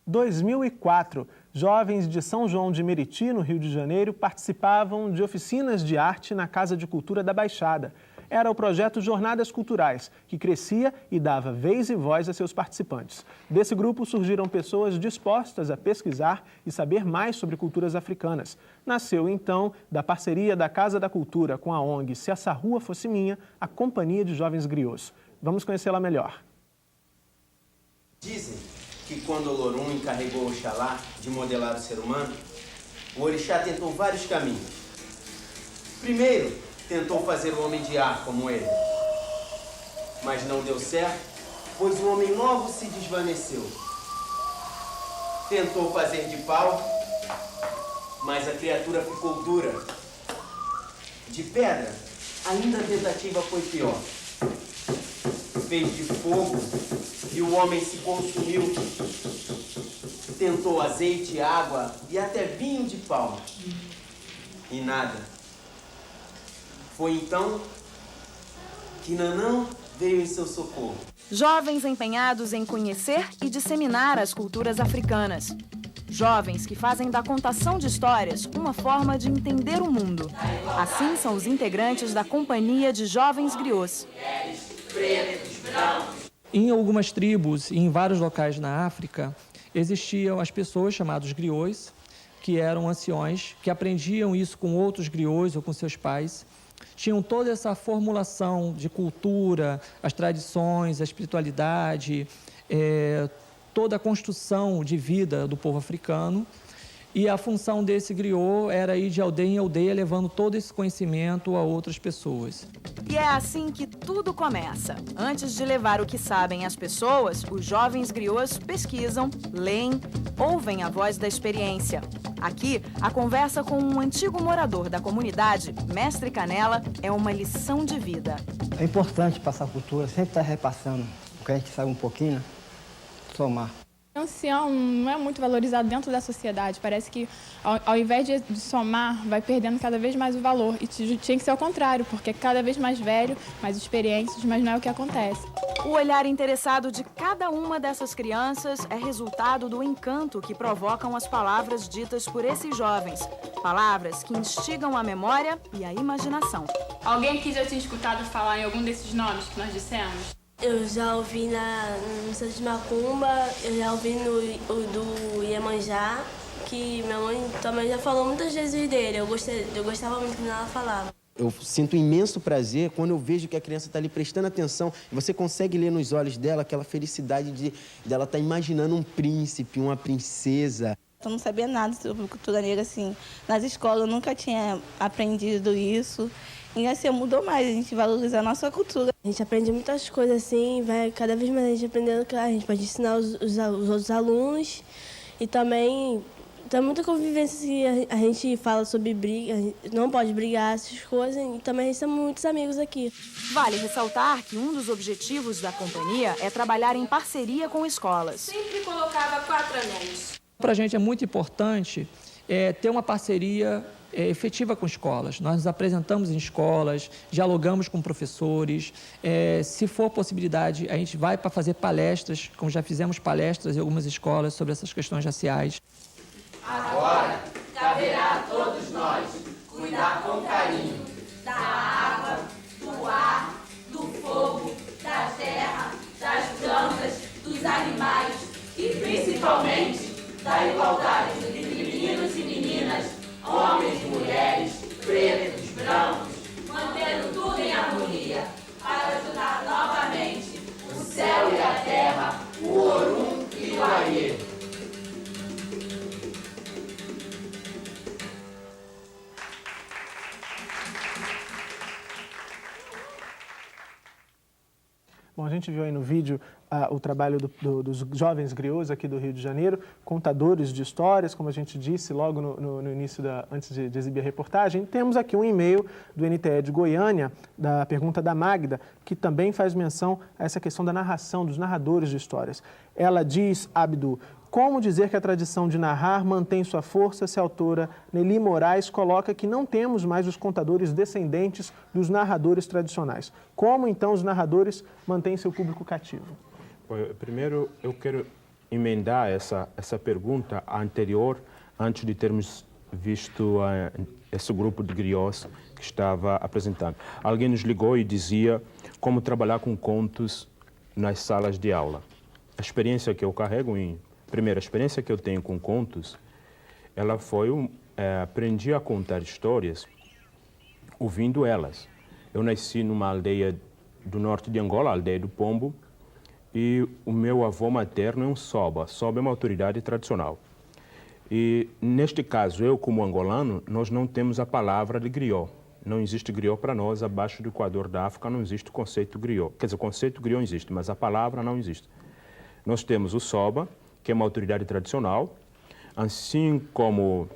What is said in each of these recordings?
2004, jovens de São João de Meriti, no Rio de Janeiro, participavam de oficinas de arte na Casa de Cultura da Baixada. Era o projeto Jornadas Culturais, que crescia e dava vez e voz a seus participantes. Desse grupo surgiram pessoas dispostas a pesquisar e saber mais sobre culturas africanas. Nasceu, então, da parceria da Casa da Cultura com a ONG Se Essa Rua Fosse Minha, a Companhia de Jovens Griots. Vamos conhecê-la melhor. Dizem que quando Olorum encarregou Oxalá de modelar o ser humano, o orixá tentou vários caminhos. Primeiro, tentou fazer o homem de ar como ele. Mas não deu certo, pois o homem logo se desvaneceu. Tentou fazer de pau, mas a criatura ficou dura. De pedra, ainda a tentativa foi pior. Fez de fogo e o homem se consumiu. Tentou azeite, água e até vinho de palma. E nada. Foi então que Nanã veio em seu socorro. Jovens empenhados em conhecer e disseminar as culturas africanas. Jovens que fazem da contação de histórias uma forma de entender o mundo. Assim são os integrantes da Companhia de Jovens Griots. Em algumas tribos e em vários locais na África, existiam as pessoas chamadas griots, que eram anciões, que aprendiam isso com outros griots ou com seus pais. Tinham toda essa formulação de cultura, as tradições, a espiritualidade, toda a construção de vida do povo africano. E a função desse griot era ir de aldeia em aldeia, levando todo esse conhecimento a outras pessoas. E é assim que tudo começa. Antes de levar o que sabem às pessoas, os jovens griots pesquisam, leem, ouvem a voz da experiência. Aqui, a conversa com um antigo morador da comunidade, Mestre Canela, é uma lição de vida. É importante passar a cultura, sempre estar repassando o que a gente sabe um pouquinho, né? Somar. O ancião não é muito valorizado dentro da sociedade. Parece que, ao invés de somar, vai perdendo cada vez mais o valor. E tinha que ser ao contrário, porque cada vez mais velho, mais experientes, mas não é o que acontece. O olhar interessado de cada uma dessas crianças é resultado do encanto que provocam as palavras ditas por esses jovens. Palavras que instigam a memória e a imaginação. Alguém aqui já tinha escutado falar em algum desses nomes que nós dissemos? Eu já ouvi no Centro de Macumba, eu já ouvi no do Iemanjá, que minha mãe também já falou muitas vezes dele. Eu gostava muito quando ela falava. Eu sinto imenso prazer quando eu vejo que a criança está ali prestando atenção e você consegue ler nos olhos dela aquela felicidade dela estar imaginando um príncipe, uma princesa. Eu não sabia nada sobre cultura negra, assim. Nas escolas eu nunca tinha aprendido isso. E assim, mudou mais, a gente valoriza a nossa cultura. A gente aprende muitas coisas assim, vai cada vez mais a gente aprendendo que a gente pode ensinar os outros alunos. E também tem muita convivência, assim, a gente fala sobre briga, não pode brigar, essas coisas. E também a gente tem muitos amigos aqui. Vale ressaltar que um dos objetivos da companhia é trabalhar em parceria com escolas. Sempre colocava 4 anões. Para a gente é muito importante ter uma parceria efetiva com escolas. Nós nos apresentamos em escolas, dialogamos com professores. Se for possibilidade, a gente vai para fazer palestras, como já fizemos palestras em algumas escolas sobre essas questões raciais. Agora, caberá a todos nós cuidar com carinho da água, do ar, do fogo, da terra, das plantas, dos animais e, principalmente, da igualdade entre meninos e meninas, homens e mulheres, pretos, brancos, mantendo tudo em harmonia para ajudar novamente o céu e a terra, o Orum e o Aie. Bom, a gente viu aí no vídeo o trabalho dos jovens griots aqui do Rio de Janeiro, contadores de histórias, como a gente disse logo no início, antes de exibir a reportagem. Temos aqui um e-mail do NTE de Goiânia, da pergunta da Magda, que também faz menção a essa questão da narração, dos narradores de histórias. Ela diz, Abdu, como dizer que a tradição de narrar mantém sua força se a autora Nelly Moraes coloca que não temos mais os contadores descendentes dos narradores tradicionais? Como, então, os narradores mantêm seu público cativo? Primeiro, eu quero emendar essa pergunta anterior, antes de termos visto esse grupo de griots que estava apresentando. Alguém nos ligou e dizia como trabalhar com contos nas salas de aula. A experiência que eu carrego, primeira experiência que eu tenho com contos, ela foi, aprendi a contar histórias ouvindo elas. Eu nasci numa aldeia do norte de Angola, a aldeia do Pombo, e o meu avô materno é um Soba. Soba é uma autoridade tradicional. E, neste caso, eu como angolano, nós não temos a palavra de griot. Não existe griot para nós, abaixo do Equador da África não existe o conceito griot. Quer dizer, o conceito griot existe, mas a palavra não existe. Nós temos o Soba, que é uma autoridade tradicional, assim como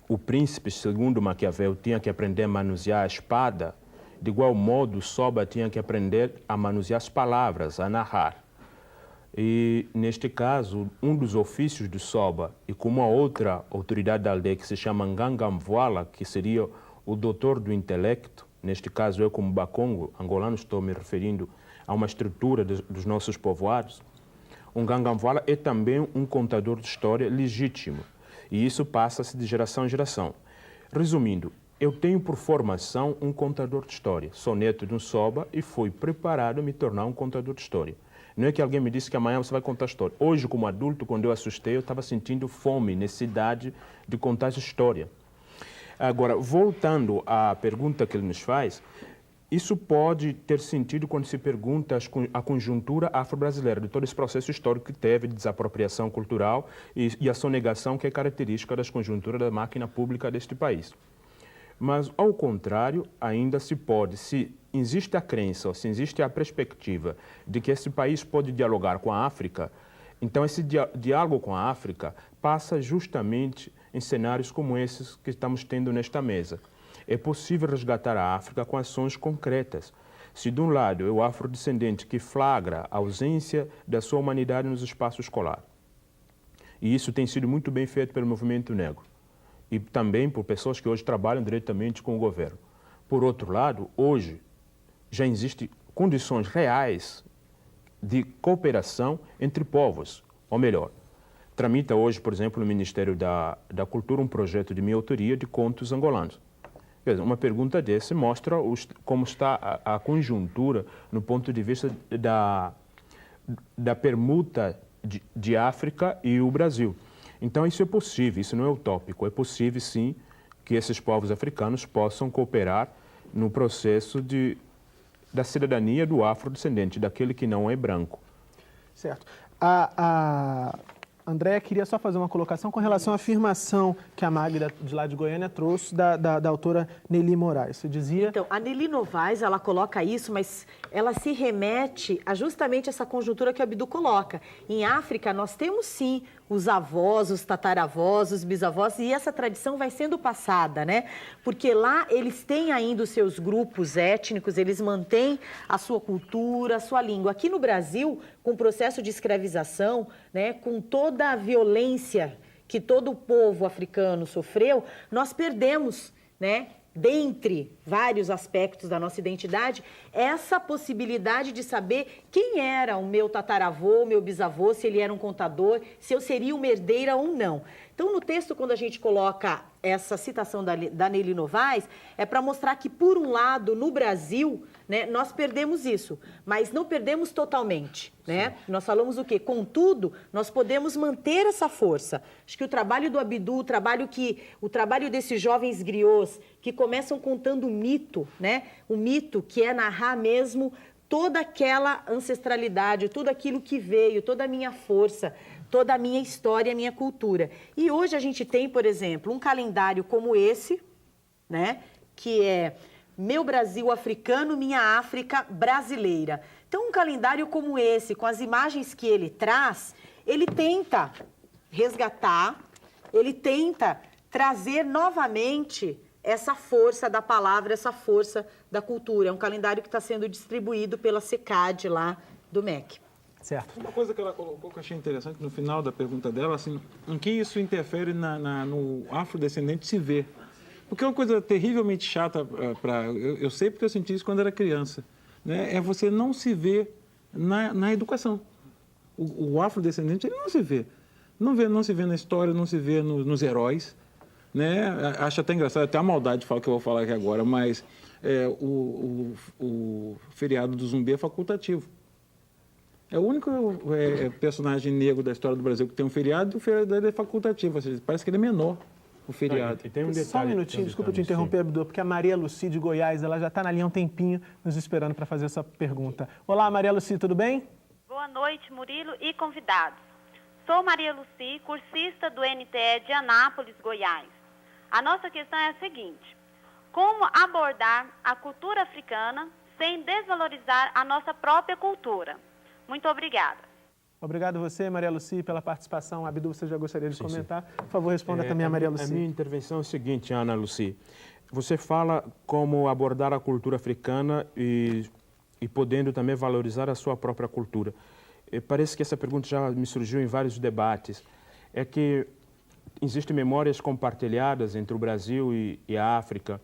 o príncipe, segundo Maquiavel, tinha que aprender a manusear a espada, de igual modo o Soba tinha que aprender a manusear as palavras, a narrar. E, neste caso, um dos ofícios do Soba, e como a outra autoridade da aldeia, que se chama Ngangamvuala, que seria o doutor do intelecto, neste caso eu como Bakongo, angolano, estou me referindo a uma estrutura dos nossos povoados, o Ngangamvuala é também um contador de história legítimo, e isso passa-se de geração em geração. Resumindo, eu tenho por formação um contador de história, sou neto de um Soba e fui preparado a me tornar um contador de história. Não é que alguém me disse que amanhã você vai contar história. Hoje, como adulto, quando eu assustei, eu estava sentindo fome, necessidade de contar essa história. Agora, voltando à pergunta que ele nos faz, isso pode ter sentido quando se pergunta a conjuntura afro-brasileira, de todo esse processo histórico que teve de desapropriação cultural e a sonegação que é característica das conjunturas da máquina pública deste país. Mas, ao contrário, ainda se pode, se existe a crença, ou se existe a perspectiva de que esse país pode dialogar com a África, então esse diálogo com a África passa justamente em cenários como esses que estamos tendo nesta mesa. É possível resgatar a África com ações concretas. Se, de um lado, é o afrodescendente que flagra a ausência da sua humanidade nos espaços escolares, e isso tem sido muito bem feito pelo movimento negro, e também por pessoas que hoje trabalham diretamente com o governo. Por outro lado, hoje já existem condições reais de cooperação entre povos, ou melhor, tramita hoje, por exemplo, no Ministério da Cultura um projeto de minha autoria de contos angolanos. Quer dizer, uma pergunta desse mostra como está a conjuntura no ponto de vista da permuta de África e o Brasil. Então, isso é possível, isso não é utópico. É possível, sim, que esses povos africanos possam cooperar no processo da cidadania do afrodescendente, daquele que não é branco. Certo. Andréa queria só fazer uma colocação com relação à afirmação que a Magda, de lá de Goiânia, trouxe da autora Nelly Moraes. Você dizia... Então, a Nelly Novaes, ela coloca isso, mas ela se remete a justamente essa conjuntura que o Abdu coloca. Em África, nós temos, sim, os avós, os tataravós, os bisavós, e essa tradição vai sendo passada, né? Porque lá eles têm ainda os seus grupos étnicos, eles mantêm a sua cultura, a sua língua. Aqui no Brasil, com o processo de escravização, né, com toda a violência que todo o povo africano sofreu, nós perdemos, né, dentre vários aspectos da nossa identidade, essa possibilidade de saber quem era o meu tataravô, o meu bisavô, se ele era um contador, se eu seria uma herdeira ou não. Então, no texto, quando a gente coloca essa citação da Nelly Novaes, é para mostrar que, por um lado, no Brasil, né, nós perdemos isso, mas não perdemos totalmente, né? Nós falamos o quê? Contudo, nós podemos manter essa força. Acho que o trabalho do Abdu, o trabalho desses jovens griots que começam contando o mito, né? O mito que é narrar mesmo toda aquela ancestralidade, tudo aquilo que veio, toda a minha força, toda a minha história, a minha cultura. E hoje a gente tem, por exemplo, um calendário como esse, né? Que é Meu Brasil Africano, Minha África Brasileira. Então, um calendário como esse, com as imagens que ele traz, ele tenta resgatar, ele tenta trazer novamente essa força da palavra, essa força da cultura. É um calendário que está sendo distribuído pela SECAD lá do MEC. Certo. Uma coisa que ela colocou que eu achei interessante no final da pergunta dela, assim, em que isso interfere no afrodescendente se ver. Porque é uma coisa terrivelmente chata eu sei porque eu senti isso quando era criança, né? É você não se ver na educação. O afrodescendente ele não se vê. Não se vê na história, não se vê nos heróis. Né? Acho até engraçado, até a maldade de falar que eu vou falar aqui agora, mas o feriado do zumbi é facultativo. É o único personagem negro da história do Brasil que tem um feriado e o feriado dele é facultativo. Ou seja, parece que ele é menor, o feriado. E tem um detalhe, só um minutinho, desculpa te interromper, Abdu, porque a Maria Lucy de Goiás, ela já está na linha há um tempinho nos esperando para fazer essa pergunta. Olá, Maria Lucy, tudo bem? Boa noite, Murilo e convidados. Sou Maria Lucy, cursista do NTE de Anápolis, Goiás. A nossa questão é a seguinte: como abordar a cultura africana sem desvalorizar a nossa própria cultura? Muito obrigada. Obrigado você, Maria Lucy, pela participação. Abdu, você já gostaria de comentar? Por favor, responda também a Maria Lucy. A minha intervenção é o seguinte, Ana Lucy. Você fala como abordar a cultura africana e podendo também valorizar a sua própria cultura. Parece que essa pergunta já me surgiu em vários debates. É que existem memórias compartilhadas entre o Brasil e a África.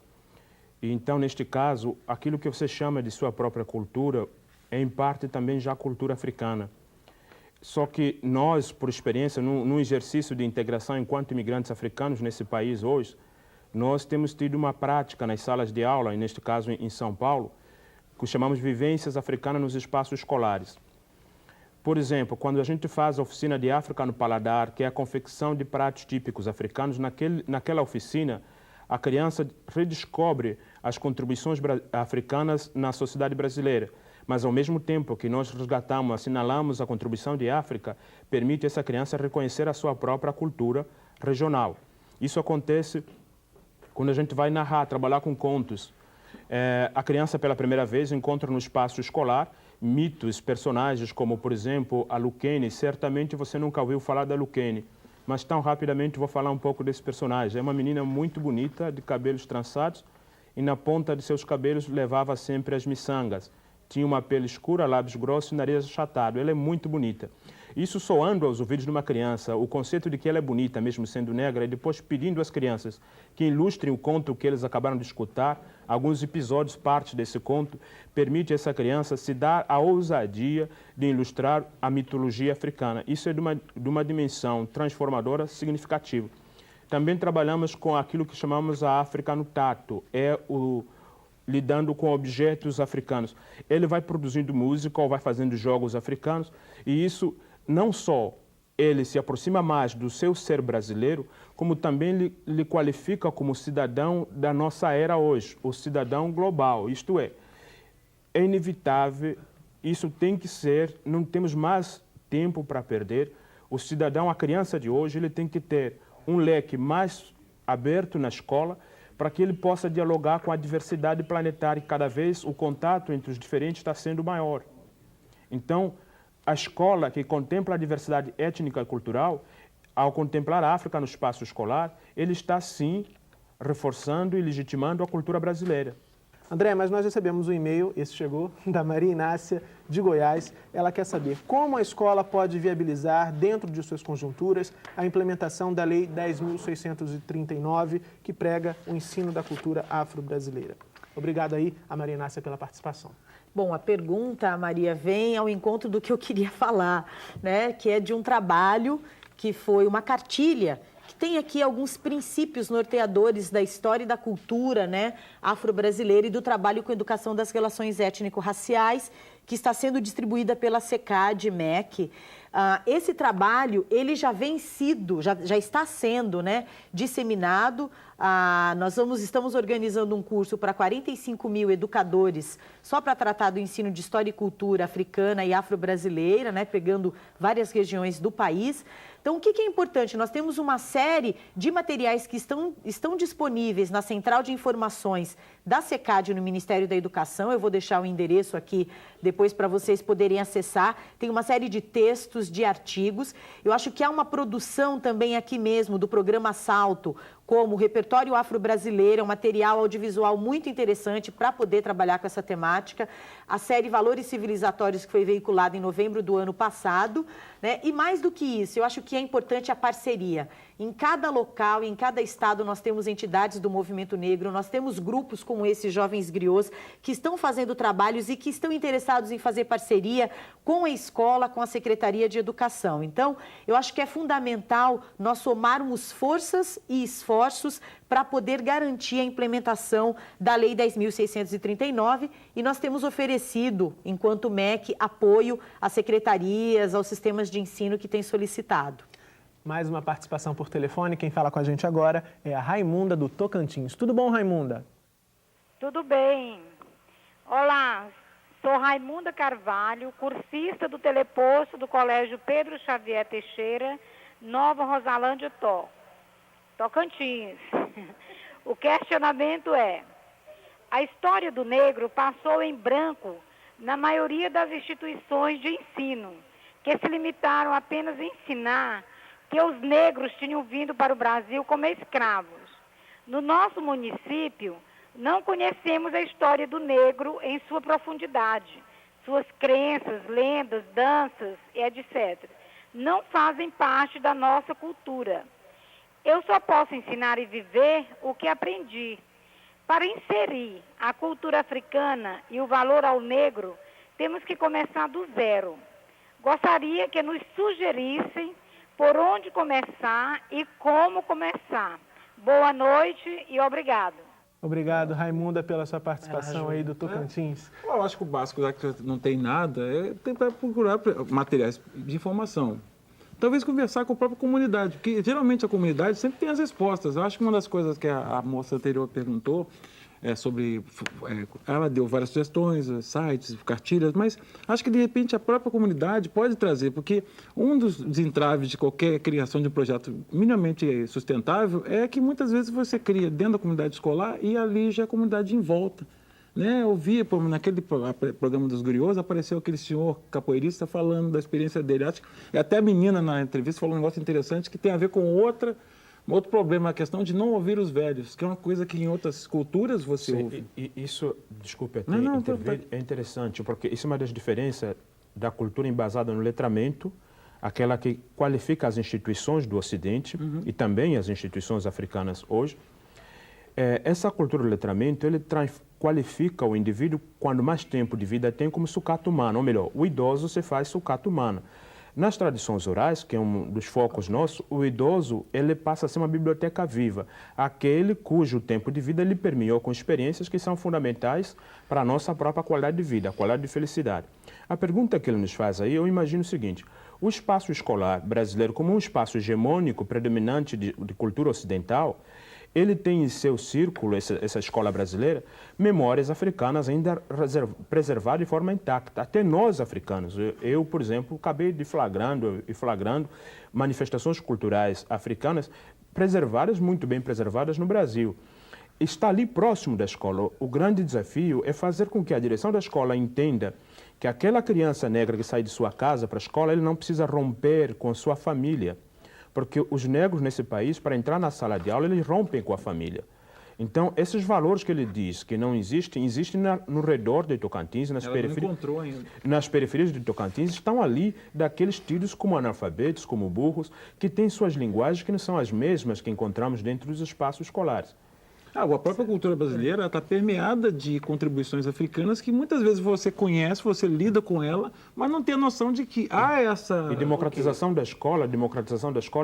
E então, neste caso, aquilo que você chama de sua própria cultura é, em parte, também já cultura africana. Só que nós, por experiência, num exercício de integração enquanto imigrantes africanos nesse país hoje, nós temos tido uma prática nas salas de aula, e neste caso em São Paulo, que chamamos vivências africanas nos espaços escolares. Por exemplo, quando a gente faz a oficina de África no Paladar, que é a confecção de pratos típicos africanos, naquela oficina, a criança redescobre as contribuições africanas na sociedade brasileira. Mas, ao mesmo tempo que nós resgatamos, assinalamos a contribuição de África, permite essa criança reconhecer a sua própria cultura regional. Isso acontece quando a gente vai narrar, trabalhar com contos. A criança, pela primeira vez, encontra no espaço escolar mitos, personagens como, por exemplo, a Luquene. Certamente você nunca ouviu falar da Luquene, mas tão rapidamente vou falar um pouco desse personagem. É uma menina muito bonita, de cabelos trançados, e na ponta de seus cabelos levava sempre as miçangas. Tinha uma pele escura, lábios grossos e nariz achatado. Ela é muito bonita. Isso soando aos ouvidos de uma criança, o conceito de que ela é bonita, mesmo sendo negra, e depois pedindo às crianças que ilustrem o conto que eles acabaram de escutar, alguns episódios, parte desse conto, permite a essa criança se dar a ousadia de ilustrar a mitologia africana. Isso é de uma dimensão transformadora significativa. Também trabalhamos com aquilo que chamamos a África no tato, lidando com objetos africanos. Ele vai produzindo música ou vai fazendo jogos africanos, e isso não só ele se aproxima mais do seu ser brasileiro, como também lhe qualifica como cidadão da nossa era hoje, o cidadão global. Isto é inevitável, isso tem que ser, não temos mais tempo para perder. O cidadão, a criança de hoje, ele tem que ter um leque mais aberto na escola, para que ele possa dialogar com a diversidade planetária, e cada vez o contato entre os diferentes está sendo maior. Então, a escola que contempla a diversidade étnica e cultural, ao contemplar a África no espaço escolar, ele está, sim, reforçando e legitimando a cultura brasileira. André, mas nós recebemos um e-mail, esse chegou, da Maria Inácia, de Goiás. Ela quer saber como a escola pode viabilizar, dentro de suas conjunturas, a implementação da Lei 10.639, que prega o ensino da cultura afro-brasileira. Obrigado aí a Maria Inácia pela participação. Bom, a pergunta, Maria, vem ao encontro do que eu queria falar, né? Que é de um trabalho que foi uma cartilha, que tem aqui alguns princípios norteadores da história e da cultura, né, afro-brasileira e do trabalho com educação das relações étnico-raciais, que está sendo distribuída pela SECAD, MEC. Esse trabalho, ele já está sendo, né, disseminado. Estamos organizando um curso para 45 mil educadores só para tratar do ensino de história e cultura africana e afro-brasileira, né, pegando várias regiões do país. Então, o que é importante? Nós temos uma série de materiais que estão disponíveis na Central de Informações da SECAD no Ministério da Educação. Eu vou deixar o endereço aqui depois para vocês poderem acessar. Tem uma série de textos, de artigos. Eu acho que há uma produção também aqui mesmo do programa Salto, como o Repertório Afro-Brasileiro, é um material audiovisual muito interessante para poder trabalhar com essa temática. A série Valores Civilizatórios, que foi veiculada em novembro do ano passado, né? E mais do que isso, eu acho que é importante a parceria. Em cada local, em cada estado, nós temos entidades do movimento negro, nós temos grupos como esses Jovens Griots, que estão fazendo trabalhos e que estão interessados em fazer parceria com a escola, com a Secretaria de educação. Então, eu acho que é fundamental nós somarmos forças e esforços para poder garantir a implementação da Lei 10.639 e nós temos oferecido, enquanto MEC, apoio às secretarias, aos sistemas de ensino que têm solicitado. Mais uma participação por telefone. Quem fala com a gente agora é a Raimunda do Tocantins. Tudo bom, Raimunda? Tudo bem. Olá, sou Raimunda Carvalho, cursista do teleposto do Colégio Pedro Xavier Teixeira, Nova Rosalândia, Tocantins. O questionamento é: a história do negro passou em branco na maioria das instituições de ensino, que se limitaram apenas a ensinar que os negros tinham vindo para o Brasil como escravos. No nosso município, não conhecemos a história do negro em sua profundidade. Suas crenças, lendas, danças, etc. não fazem parte da nossa cultura. Eu só posso ensinar e viver o que aprendi. Para inserir a cultura africana e o valor ao negro, temos que começar do zero. Gostaria que nos sugerissem por onde começar e como começar. Boa noite e obrigado. Obrigado, Raimunda, pela sua participação aí do Tocantins. Eu acho que o básico, já que não tem nada, é tentar procurar materiais de informação. Talvez conversar com a própria comunidade, porque geralmente a comunidade sempre tem as respostas. Eu acho que uma das coisas que a moça anterior perguntou ela deu várias sugestões, sites, cartilhas, mas acho que de repente a própria comunidade pode trazer, porque um dos entraves de qualquer criação de um projeto minimamente sustentável é que muitas vezes você cria dentro da comunidade escolar e ali já é a comunidade em volta. Né? Eu vi, naquele programa dos Griots, apareceu aquele senhor capoeirista falando da experiência dele. Acho que até a menina na entrevista falou um negócio interessante que tem a ver com outro problema, a questão de não ouvir os velhos, que é uma coisa que em outras culturas você ouve. Isso, desculpe, é interessante, porque isso é uma das diferenças da cultura embasada no letramento, aquela que qualifica as instituições do Ocidente e também as instituições africanas hoje. Essa cultura do letramento, ele qualifica o indivíduo quando mais tempo de vida tem como sucata humana, ou melhor, o idoso se faz sucata humana. Nas tradições orais, que é um dos focos nossos, o idoso ele passa a ser uma biblioteca viva, aquele cujo tempo de vida lhe permeou com experiências que são fundamentais para a nossa própria qualidade de vida, a qualidade de felicidade. A pergunta que ele nos faz aí, eu imagino o seguinte: o espaço escolar brasileiro, como um espaço hegemônico, predominante de cultura ocidental, ele tem em seu círculo, essa escola brasileira, memórias africanas ainda preservadas de forma intacta. Até nós, africanos, eu, por exemplo, acabei de flagrando manifestações culturais africanas preservadas, muito bem preservadas no Brasil. Está ali próximo da escola. O grande desafio é fazer com que a direção da escola entenda que aquela criança negra que sai de sua casa para a escola, ele não precisa romper com sua família. Porque os negros nesse país, para entrar na sala de aula, eles rompem com a família. Então, esses valores que ele diz que não existem, existem no redor de Tocantins, nas periferias de Tocantins, estão ali daqueles tidos como analfabetos, como burros, que têm suas linguagens que não são as mesmas que encontramos dentro dos espaços escolares. A própria cultura brasileira está permeada de contribuições africanas que muitas vezes você conhece, você lida com ela, mas não tem a noção de que há essa... E democratização da escola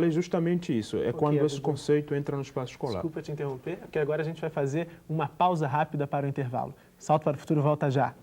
é justamente isso, quando esse conceito entra no espaço escolar. Desculpa te interromper, porque agora a gente vai fazer uma pausa rápida para o intervalo. Salto para o Futuro volta já.